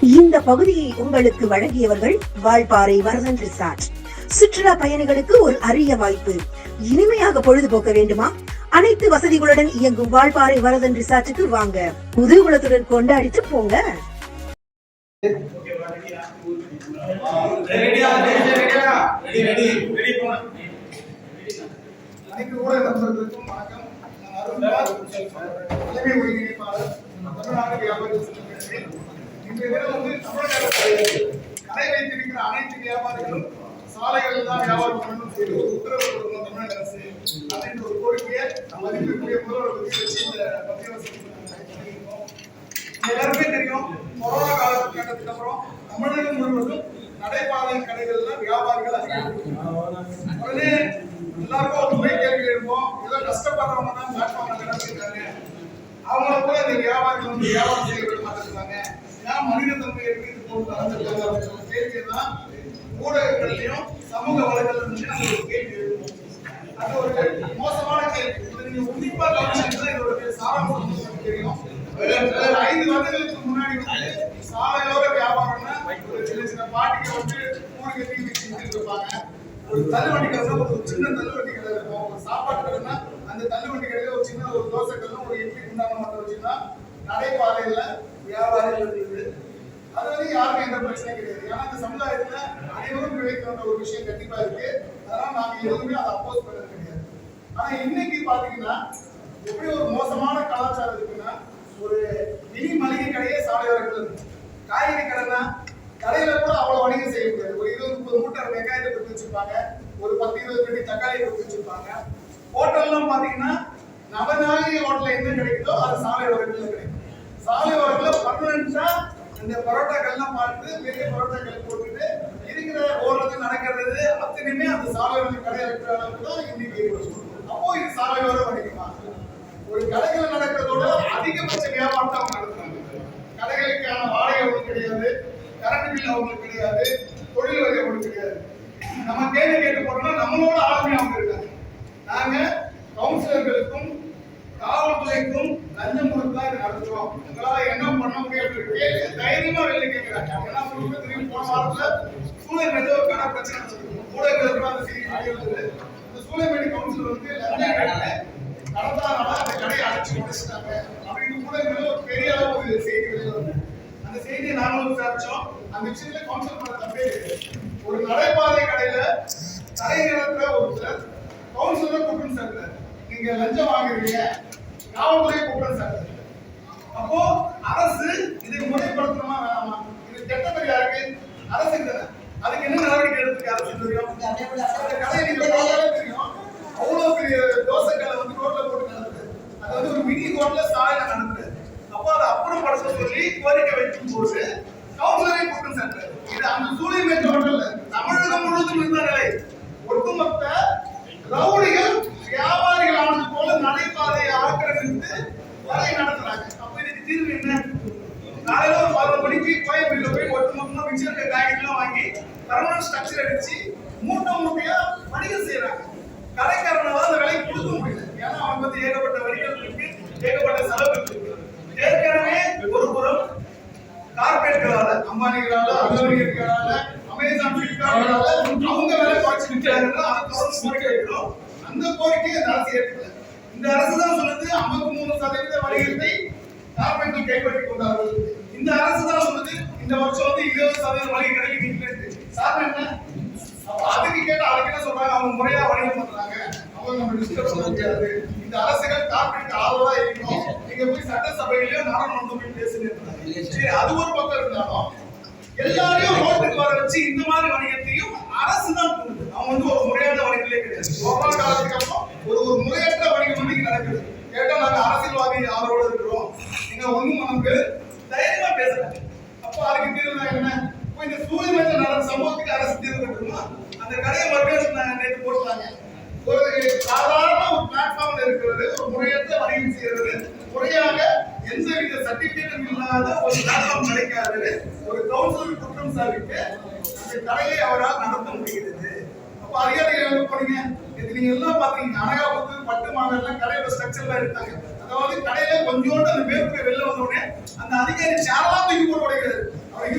இந்த பகுதியை உங்களுக்கு வழங்கியவர்கள் வால்பாறை வரதன் ரிசார்ட். சுற்றுலா பயணிகளுக்கு ஒரு அரிய வாய்ப்பு. இனிமையாக பொழுதுபோக்க வேண்டுமா? அனைத்து வசதிகளுடன் இயங்கும் வால்பாறை வரதன் ரிசார்ட்டுக்கு வாங்க. குதூகலத்துடன் கொண்டாடிட்டு போங்க. கடை வைத்திருக்கிற அனைத்து வியாபாரிகளும் சாலைகளில் தான் வியாபாரம் பண்ணணும் சொல்லி ஒரு உத்தரவு கொடுக்கணும் தமிழக அரசு அப்படின்ற ஒரு கோரிக்கையை மதிப்பிற்குரிய முதல்வர்களுக்கு இந்த மத்திய அரசு எல்லாருமே தெரியும். கொரோனா காலகட்டத்துக்கு அப்புறம் தமிழகம் முழுவதும் நடைபாதை கடைகள்ல வியாபாரிகள் அதிகம். உடனே எல்லாருக்கும் ஒரு துணை கேள்வி இருப்போம், ஏதோ கஷ்டப்படுறவங்க தான் பிளாட்ஃபார்ம்ல கிடந்துருக்காங்க, அவங்கள கூட இந்த வியாபாரிகள் வந்து வியாபாரம் செய்ய விட மாட்டேங்கிறாங்க, ஏன் மனித தன்மை எப்படி போட்டு நடந்திருக்காங்க அப்படின்ற கேள்வியை தான் ஊடகங்கள்லயும் சமூக வலைதளத்திலையும் நம்ம ஒரு கேள்வி எழுதுவோம். அது ஒரு மோசமான கேள்வி. இதை நீங்க உன்னிப்பா கவனிச்சீங்கன்னா இதோட சாராம்சம் தெரியும். 5 வருடங்களுக்கு முன்னாடி வந்து சாலையோர வியாபாரம்னா ஒரு சின்ன சின்ன பாட்டிக்கு வந்து கூடு கட்டி வச்சுட்டு இருப்பாங்க. ஒரு தள்ளுவண்டி கடை, ஒரு சின்ன தள்ளுவண்டி கடை இருக்கும். ஒரு சாப்பாட்டு கடைனா அந்த தள்ளுவண்டி கடையில ஒரு சின்ன ஒரு தோசை கல்லும் ஒரு இட்லி குண்டான மட்டும் வச்சுன்னா நடைபாதையில வியாபாரிகள் இருக்குது. அது வந்து யாருக்கும் எந்த பிரச்சனையும் கிடையாது. ஏன்னா இந்த சமுதாயத்துல அனைவரும் பிழைக்கின்ற ஒரு விஷயம் கண்டிப்பா இருக்கு. அதனால நாங்க எதுவுமே அதை அப்போஸ் பண்ணது கிடையாது. ஆனா இன்னைக்கு பாத்தீங்கன்னா எப்படி ஒரு மோசமான கலாச்சாரம் இருக்குன்னா, ஒரு மினி மளிகை கடையே சாலையோரங்கள் இருக்கு. காய்கறி கடைனா கடையில கூட அவ்வளவு வணிகம் செய்ய முடியாது. ஒரு 20-30 மூட்டை வெங்காயத்தை கொடுத்து வச்சிருப்பாங்க, ஒரு 10-20 பெட்டி தக்காளி கொடுத்து வச்சிருப்பாங்க. ஹோட்டல்லாம் பாத்தீங்கன்னா நவநாகரிக ஹோட்டல்ல என்ன கிடைக்குதோ அது சாலையோரங்கள்ல கிடைக்கும். சாலையோரங்கள்ல பர்மனண்டா இந்த பரோட்டாக்கள்லாம் பார்த்து பெரிய பரோட்டாக்கள் போட்டுட்டு இருக்கிற ஓடுறது நடக்கிறது அத்தனையுமே அந்த சாலையோர கடை இருக்கிற அளவுக்கு தான் இன்னைக்கு. அப்போ இது சாலையோர வணிகமா? ஒரு கடைகள் நடக்கிறதோட அதிகபட்ச வியாபாரத்தை அவங்க நடத்துறாங்க. கடைகளுக்கான வாடகை அவங்களுக்கு கிடையாது, கரண்ட் பில் அவங்களுக்கு கிடையாது, தொழில் வரி அவங்களுக்கு கிடையாது. நம்ம கேள்வி கேட்டு போட்டோம்னா நம்மளோட ஆளுமை அவங்க இருக்காங்க. நாங்க கவுன்சிலர்களுக்கும் காவல்துறைக்கும் லஞ்சம் கொடுத்தா இது நடத்துறோம், உங்களால என்ன பண்ண முடியும் தைரியமா வெளியே கேட்கிறாங்க. ஏன்னா உங்களுக்கு தெரியும், போன வாரத்துல சூளைமேடு ஒரு கடை பிரச்சனை ஊடகங்களுக்கு அந்த செய்தி வெளியே. இந்த சூளைமேடு கவுன்சிலர் வந்து லஞ்சம் கடந்தால அந்த கடையை அடைச்சு முடிச்சுட்டாங்க அப்படின்னு ஊடகங்கள்ல ஒரு பெரிய அளவு ஒரு செய்தி வெளியே வந்து அந்த செய்தியை நாங்களும் விசாரிச்சோம். அந்த விஷயத்துல கவுன்சிலர் பண்ண தப்பே இருக்கு. ஒரு நடைபாதை கடையில கடை நடத்துற ஒரு சிலர் கவுன்சிலர் கூட்டம் சார், நீங்க லஞ்சம் வாங்குறீங்க, காவல்துறை கூட்டம் சார். அப்போ அரசு இதை முறைப்படுத்தணுமா வேணாமா? இது கெட்ட பேர் யாருக்கு? அரசுக்கு தானே. அதுக்கு என்ன நடவடிக்கை எடுத்துருக்கு அரசு தெரியும். அந்த கடையை நீங்க பார்த்தாலே தெரியும், அவ்வளவு பெரிய தோசைகளை வந்து ரோட்ல போட்டு நடக்குது. அது வந்து ஒரு மினி ரோட்ல சாலையில நடக்குது. அப்போ அதை அப்புறப்படுத்த சொல்லி கோரிக்கை வைக்கும் போது கவுன்சிலரை கூட்டம் சார். இது அந்த சூளைமேடு ஹோட்டல்ல தமிழகம் முழுவதும் இருந்த நிலை. ஒட்டுமொத்த ரவுடிகள் வியாபாரிகள் ஆனது போல நடைபாதையை ஆக்கிரமித்து கொலை நடத்துறாங்க. அப்ப இதுக்கு தீர்வு என்ன? காலையில ஒரு 11 மணிக்கு கோயம்பேடுல போய் ஒட்டுமொத்தமா மிச்சம் இருக்க காய்கறிலாம் வாங்கி பர்மனன்ட் ஸ்ட்ரக்சர் அடிச்சு மூட்டை மூட்டையா வணிகம் செய்யறாங்க. கடைக்காரனால அந்த விலைக்கு கொடுக்க முடியல. ஏன்னா அவங்க வந்து ஏகப்பட்ட வணிகம் இருக்கு, ஏகப்பட்ட செலவு இருக்கு. ஏற்கனவே ஒரு புறம் கார்பரேட்களால, அம்பானிகளால, அகவணிகர்களால, அமேசான் பிளிப்கார்ட்களால அவங்க விலை குறைச்சு விற்கிறாங்க. அதை தொடர்ந்து கோரிக்கை வைக்கிறோம். அந்த கோரிக்கையை இந்த அரசு ஏற்கல. இந்த அரசு தான் சொல்லுது 53% வணிகத்தை கார்பரேட்கள் கைப்பற்றிக் கொண்டார்கள். இந்த அரசு தான் சொல்லுது இந்த வருஷம் வந்து 20% வணிக கடைக்கு நிற்கிறது. சாதனை என்ன? அதுக்கு கேட்டா அதுக்கு என்ன சொல்றாங்க? அவங்க முறையா வணிகம் பண்றாங்க, அவங்க நம்ம டிஸ்டர்ப் பண்ண முடியாது. இந்த அரசுகள் கார்பரேட் ஆதரவா இருக்கணும், நீங்க போய் சட்டசபையிலயோ நாடாளுமன்றத்திலும் பேசுங்க. சரி, அது ஒரு பக்கம் இருந்தாலும் எல்லாரையும் ரோட்டுக்கு வர வச்சு இந்த மாதிரி வணிகத்தையும் அரசு தான் கொடுக்குது. அவங்க வந்து ஒரு முறையான வணிகத்திலே கிடையாது. கொரோனா காலத்துக்கு அப்புறம் ஒரு முறையற்ற வணிகம் வந்து நடக்குது. கேட்டா நாங்க அரசியல்வாதி ஆதரவோடு இருக்கிறோம், நீங்க ஒண்ணும் நமக்கு தைரியமா பேசுறாங்க. அப்போ அதுக்கு தீர்வு என்ன? இப்போ இந்த சூழ்நிலை நடந்த சம்பவத்துக்கு அரசு தீர்வு கட்டுமா? அந்த கடையை மறுபடியும் நேற்று போட்டுறாங்க. ஒரு சாதாரண ஒரு பிளாட்ஃபார்ம்ல இருக்கிறது, ஒரு முறையற்ற வணிகம் செய்யறது, முறையாக எந்தவித சர்டிபிகேட்டும் இல்லாத ஒரு பிளாட்ஃபார்ம் கிடைக்காது. ஒரு கவுன்சிலர் குற்றம் சாட்டிட்டு அந்த கடையை அவரால் நடத்த முடிகிறது. அப்போ அதிகாரிகள் போனீங்க, நீங்க எல்லாம் பாத்தீங்க, அனகாபுத்தூர் பட்டு மாநகர்லாம் கடையோட ஸ்ட்ரக்சர்லாம் எடுத்தாங்க. அதாவது கடையில கொஞ்சோண்டு அந்த மேற்கூரை வெளில வந்தோடனே அந்த அதிகாரி சேரெல்லாம் தூக்கி போட்டு உடைக்கிறாரு. அவர்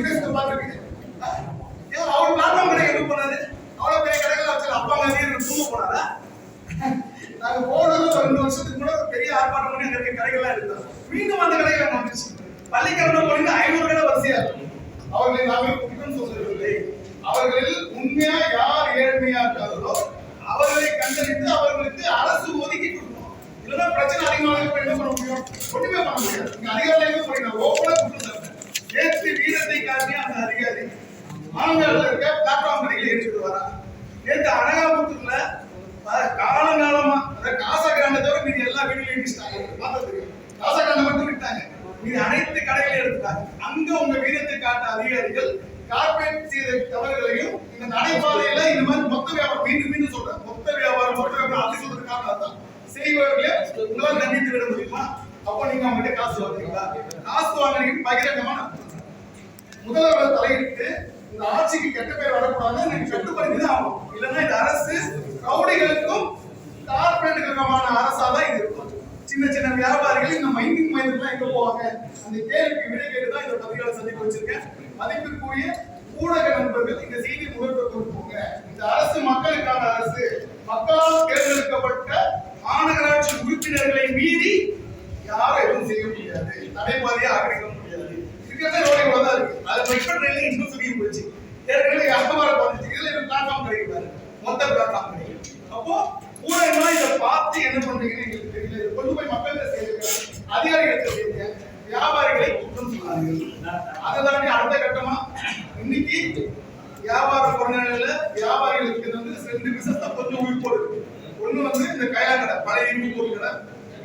அவர்களை நாங்கள் குற்றம் சொல்லவில்லை. அவர்களில் உண்மையா யார் ஏழ்மையா இருக்காங்களோ அவர்களை கண்டறிந்து அவர்களுக்கு அரசு ஒதுக்கி கொடுக்கணும். இல்லைன்னா பிரச்சனை அதிகமாக என்ன பண்ண முடியும்? ஒண்ணுமே பண்ண முடியாது. அதிகாரிகளுக்கு போய் ஓப்பனா கொடுத்துருந்தாங்க. நேற்று வீரத்தை காட்டிய அந்த அதிகாரி மாநிலத்தில் இருக்க பிளாட்ஃபார்ம் கடையில் எடுத்துட்டு வரா. நேற்று அனகாபுரத்துல காலங்காலமா காசா கிராண்டை தவிர மீதி எல்லா வீடுகளையும் இடிச்சிட்டாங்க. பார்த்தா தெரியும். காசா கிராண்டை மட்டும் விட்டாங்க. மீதி அனைத்து கடைகளையும் எடுத்துட்டாங்க. அங்க உங்க வீரத்தை காட்ட அதிகாரிகள் கார்பரேட் செய்த தவறுகளையும் இந்த நடைபாதையில இந்த மாதிரி மொத்த வியாபாரம் மீண்டும் சொல்றேன். மொத்த வியாபாரம் அப்படி சொல்றது காரணம் தான். செய்வர்களே உங்களால் தண்டித்து விட முடியுமா? அப்போ நீங்க அவங்ககிட்ட காசு வாங்குறீங்களா? காசு வாங்குறீங்க பகிரங்கமா முதல்வர் தலையிட்டு இந்த ஆட்சிக்கு கெட்ட பேர் வரக்கூடாது. நீங்க கட்டுப்படுத்திதான் ஆகும். இல்லைன்னா இந்த அரசு ரவுடிகளுக்கும் கார்பரேட்டுகளுக்குமான அரசா தான் இது இருக்கும். சின்ன சின்ன வியாபாரிகள் இந்த மைனிங் மையத்துக்குலாம் எங்க போவாங்க? அந்த கேள்விக்கு விடை கேட்டுதான் இந்த பத்திரிகையாளர் சந்திப்பு வச்சிருக்கேன். மதிப்பிற்குரிய ஊடக நண்பர்கள் இந்த செய்தி முதல்வர் கொடுப்போங்க. இந்த அரசு மக்களுக்கான அரசு. மக்களால் தேர்ந்தெடுக்கப்பட்ட மாநகராட்சி உறுப்பினர்களை மீறி யாரும் எதுவும் செய்ய முடியாது. நடைபாதையை ஆக்கிரமிக்க முடியாது. இருக்கிறதே ரோடு இவ்வளவுதான் இருக்கு. அது மெட்ரோட்ரெயின்ல இன்னும் சுருங்கி போச்சு. ஏற்கனவே வியாபாரம் வந்துச்சு. இதுல ஒரு பிளாட்ஃபார்ம் கிடைக்கிறாரு. மொத்த பிளாட்ஃபார்ம் கிடைக்கும். அப்போ ஊடகமா இதை பார்த்து என்ன பண்றீங்கன்னு எங்களுக்கு தெரியல. கொண்டு போய் மக்கள்கிட்ட சேருங்க, அதிகாரிகள் சேருங்க, வியாபாரிகளை குற்றம் சொல்லாதீர்கள். அதை தாண்டி அடுத்த கட்டமா இன்னைக்கு வியாபார பொருளாதார வியாபாரிகளுக்கு வந்து 2 பிசினஸ் தான் கொஞ்சம் உயிர் போடுது. ஒண்ணு வந்து இந்த கயா கடை, பழைய இரும்பு பொருள் கடை.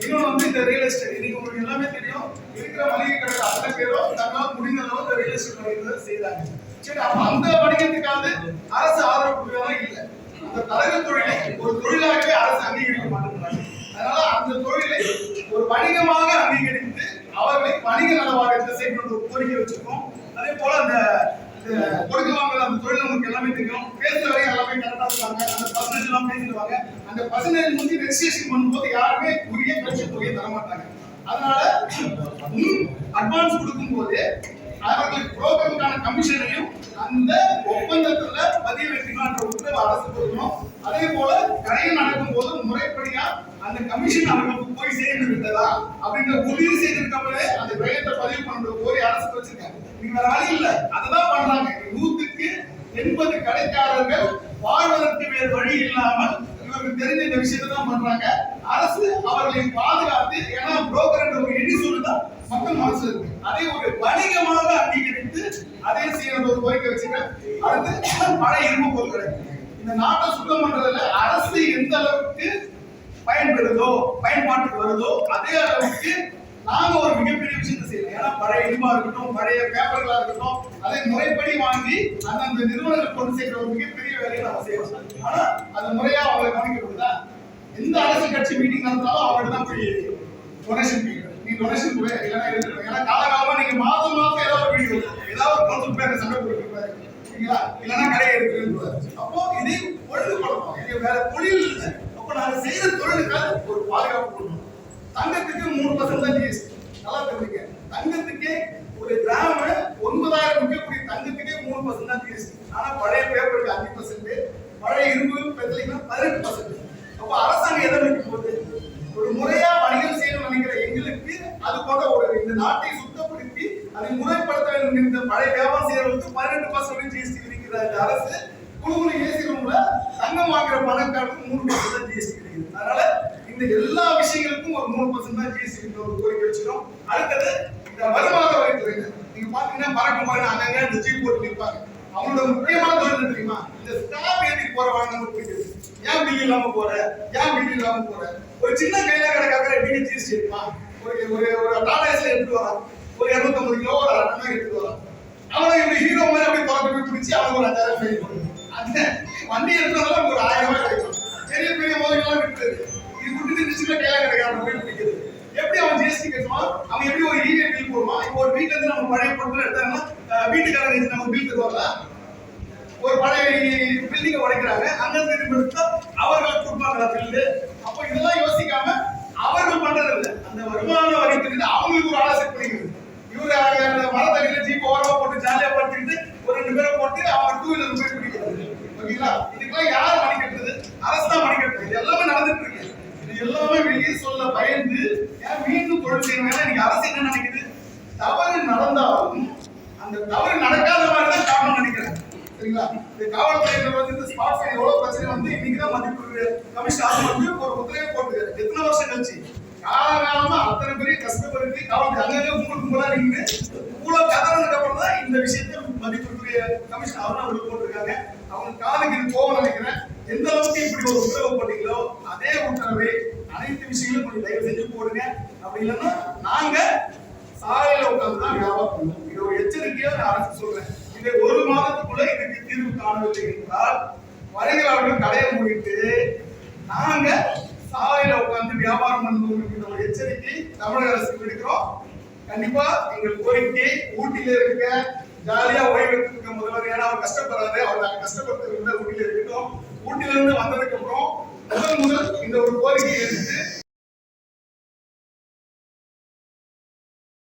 இன்னொன்று வந்து இந்த ரியல் எஸ்டேட். இன்னைக்கு உங்களுக்கு எல்லாமே தெரியும். இருக்கிற மளிகை கடை அத்தனை பேரோ தங்களால் முடிந்த அளவு இந்த ரியல் எஸ்டேட் வணிகத்தை செய்யறாங்க. சரி, அப்ப அந்த வணிகத்துக்காவது அரசு ஆதரவு கொடுக்கறதா இல்லை. அந்த தரகு தொழிலை ஒரு தொழிலாகவே அரசு அங்கீகரிக்க மாட்டேங்கிறாங்க. அதனால அந்த தொழிலை ஒரு வணிகமாக அங்கீகரித்து அவர்களை வணிக நல வாரியத்தை செய்யணும் ஒரு கோரிக்கை வச்சிருக்கோம். அதே போல அந்த கொடுக்க வாங்கல அந்த தொழில் நமக்கு எல்லாமே தெரியும். பேசுற வரைக்கும் எல்லாமே கரெக்டா இருக்காங்க. அந்த பர்சன்டேஜ் எல்லாம் பேசிடுவாங்க. அந்த பர்சன்டேஜ் வந்து ரெஜிஸ்ட்ரேஷன் பண்ணும்போது யாருமே உரிய பென்ஷன் தொகையை தர மாட்டாங்க. அதனால அட்வான்ஸ் கொடுக்கும் போது அவர்களுக்கு புரோக்கருக்கான கமிஷனையும் அந்த ஒப்பந்தத்துல பதிய வைக்கணும்ன்ற உத்தரவு அரசு கொடுக்கணும். அதே போல கடையில் நடக்கும் போது முறைப்படியா அந்த கமிஷன் அவர்களுக்கு போய் சேர்ந்து விட்டதா அப்படின்ற உறுதி செய்திருக்கவே அந்த விலையத்தை பதிவு பண்ற கோரி அரசு வச்சிருக்காங்க. நீங்க வேற வழி இல்ல, அததான் பண்றாங்க. 100க்கு 80 கடைக்காரர்கள் வாழ்வதற்கு வேறு வழி இல்லாமல் இவருக்கு தெரிஞ்ச இந்த விஷயத்தை தான் பண்றாங்க. அரசு அவர்களை பாதுகாத்து, ஏன்னா புரோக்கர் என்ற ஒரு எண்ணி சொல்லுதான் மக்கள் மனசு இருக்கு. அதை ஒரு வணிகமாக அங்கீகரித்து அதே செய்யற ஒரு கோரிக்கை வச்சுக்கிறேன். அடுத்து பழைய இரும்பு பொருட்கள் இந்த நாட்டை சுத்தம் பண்றதுல அரசு எந்த அளவுக்கு பயன்படுதோ பயன்பாட்டுக்கு வருதோ அதே அளவுக்கு நாங்க ஒரு மிகப்பெரிய விஷயத்தை செய்யலாம். ஏன்னா பழைய இரும்பா இருக்கட்டும், பழைய பேப்பர்களா இருக்கட்டும், அதை முறைப்படி வாங்கி அந்த நிறுவனங்களுக்கு கொண்டு சேர்க்கிற ஒரு மிகப்பெரிய வேலையை நம்ம செய்யலாம். ஆனா அது முறையா அவங்களை கவனிக்கப்படுதா? எந்த அரசு கட்சி மீட்டிங் நடந்தாலும் அவங்கள்ட்ட தான் போய் டொனேஷன் கேட்கணும். நீ டொனேஷன் கூட இல்லைன்னா எடுத்துருவோம். ஏன்னா காலகாலமா நீங்க மாதம் ஏதாவது ஒரு வீடியோ ஏதாவது ஒரு கவுன்சில் பேர் சண்டை போட்டுருப்பாரு இல்லைங்களா? இல்லைன்னா கடையை எடுத்துருவாரு. அப்போ இதை பொழுது கொடுப்போம். இது வேற தொழில் இல்லை. அப்போ நாங்க செய்யற தொழிலுக்காக ஒரு பாதுகாப்பு கொடுக்கணும். தங்கத்துக்கு 3% தான் ஜிஎஸ்டி. நல்லா தெரிஞ்சுக்க. தங்கத்துக்கே ஒரு கிராம் 9,000 விற்கக்கூடிய தங்கத்துக்கே 3% தான் ஜிஎஸ்டி. ஆனா பழைய பேப்பருக்கு 5%, பழைய இரும்பு பெட்ரோலுக்கு 18%. அப்போ அரசாங்கம் எதை வைக்கும் போது ஒரு முறையா வணிகம் செய்யணும்னு நினைக்கிற எங்களுக்கு அது போன்ற ஒரு இந்த நாட்டை சுத்தப்படுத்தி அதை முறைப்படுத்த வேண்டும் என்ற பழைய வியாபாரம் செய்யறவங்களுக்கு 18% ஜிஎஸ்டி விதிக்கிற இந்த அரசு குழுகுல ஏசி ரூம்ல தங்கம் வாங்குற பணக்காரருக்கு 3% தான் ஜிஎஸ்டி விதிக்குது. அதனால இந்த எல்லா விஷயங்களுக்கும் ஒரு 3% தான் ஜிஎஸ்டி ஒரு கோரிக்கை வச்சிருக்கோம். அடுத்தது இந்த வருமான வரித்துறையினர் நீங்க பாத்தீங்கன்னா பறக்கும் பாருங்க அங்கங்க இந்த ஜீப் போட்டு நிற்பாங்க. அவங்களோட முக்கியமான தொழில் தெரியுமா? இந்த ஸ்டாப் ஏற்றி போற வாகனம் பிடிக்குது. ஏன் பில் இல்லாம போற, ஏன் பில் இல்லாம போற? ஒரு சின்ன கையில கடைக்காக எப்படி ஜிஎஸ்டி எடுப்பான்? ஒரு டாடாஸ்ல எடுத்து வரான். ஒரு 250 கிலோ ஒரு 1 டன் எடுத்து வரான். அவனை இப்படி ஹீரோ மாதிரி அப்படி பறக்க பிடிச்சி அவனுக்கு ஒரு 5000 ஃபைன் பண்ணுவான். அந்த வண்டி எடுத்ததால ஒரு 1000 ரூபாய் கிடைக்கும். பெரிய பெரிய மோதிலாம் விட்டுறது. இது விட்டுட்டு சின்ன கையில கடைக்காக போய் பிடிக்கிறது. எப்படி அவன் ஜிஎஸ்டி கட்டுவான்? அவன் எப்படி ஒரு இவே பில் போடுவான்? இப்போ ஒரு வீட்டுல இருந்து நம்ம பழைய பொருட்கள் எடுத்தாங்கன்னா வீட்டுக்காரங்க நம்ம பில் தருவாங்க. ஒரு பழைய பில்டிங்கை உடைக்கிறாங்க, அங்க இருந்து எடுத்தா அவர்களுக்கு கொடுப்பாங்களா பில்லு? அப்போ இதெல்லாம் யோசிக்காம அவர்கள் பண்றது இல்லை. அந்த வருமான வரித்துறை அவங்களுக்கு ஒரு ஆலோசனை பண்ணிக்கிறது. இவரு மரத்தடியில ஜீப் ஓரமா போட்டு ஜாலியா படுத்திக்கிட்டு ஒரு 2 பேரை போட்டு அவங்க 2 வீலர் போய் பிடிக்கிறது. ஓகேங்களா? இதுக்கெல்லாம் யார் மணி கட்டுறது? அரசு தான் மணி கட்டுறது. இது எல்லாமே நடந்துட்டு இருக்கு. இது எல்லாமே வெளியே சொல்ல பயந்து ஏன் மீண்டும் தொழில் செய்யணும்? ஏன்னா இன்னைக்கு அரசு என்ன நினைக்குது? தவறு நடந்தாலும் அந்த தவறு நடக்காத மாதிரி சரிங்களா? இந்த காவல்துறையினர் வந்து இந்த ஸ்மார்ட் ஃபோன் எவ்வளவு பிரச்சனை வந்து இன்னைக்கு தான் மதிப்பு கமிஷனர் வந்து ஒரு உத்தரவை போட்டுருக்காரு. எத்தனை வருஷம் கழிச்சு காலகாலமா அத்தனை பெரிய கஷ்டப்படுத்தி காவல்துறை அங்கங்க கும்பலா நின்று இவ்வளவு கதறதுக்கு அப்புறம் தான் இந்த விஷயத்தை மதிப்புக்குரிய கமிஷன் அவரும் போட்டிருக்காங்க. அவங்க காதுக்கு இது போக நினைக்கிறேன். எந்த அளவுக்கு இப்படி ஒரு உத்தரவு போட்டீங்களோ அதே உத்தரவை அனைத்து விஷயங்களும் கொஞ்சம் தயவு செஞ்சு போடுங்க. அப்படி இல்லைன்னா நாங்க சாலையில உட்கார்ந்து தான் வியாபாரம் பண்ணுவோம். இது ஒரு எச்சரிக்கையா நான் அரசு சொல்றேன். இதை ஒரு மாதத்துக்குள்ள இதுக்கு தீர்வு காணவில்லை என்றால் வருகிறவர்கள் கடையை மூடிட்டு நாங்க சாலையில உட்கார்ந்து வியாபாரம் பண்ணுவோம் என்கிற ஒரு எச்சரிக்கை தமிழக அரசுக்கு விடுக்கிறோம். கண்டிப்பா எங்கள் கோரிக்கை ஊட்டியில இருக்க ஜாலியா ஓய்வு எடுத்துக்க முதல்வர், ஏன்னா அவர் கஷ்டப்படுறாரு, அவர் நாங்க கஷ்டப்படுறது ஊட்டியில இருக்கட்டும். ஊட்டியில இருந்து வந்ததுக்கு அப்புறம் முதல் இந்த ஒரு கோரிக்கையை எடுத்து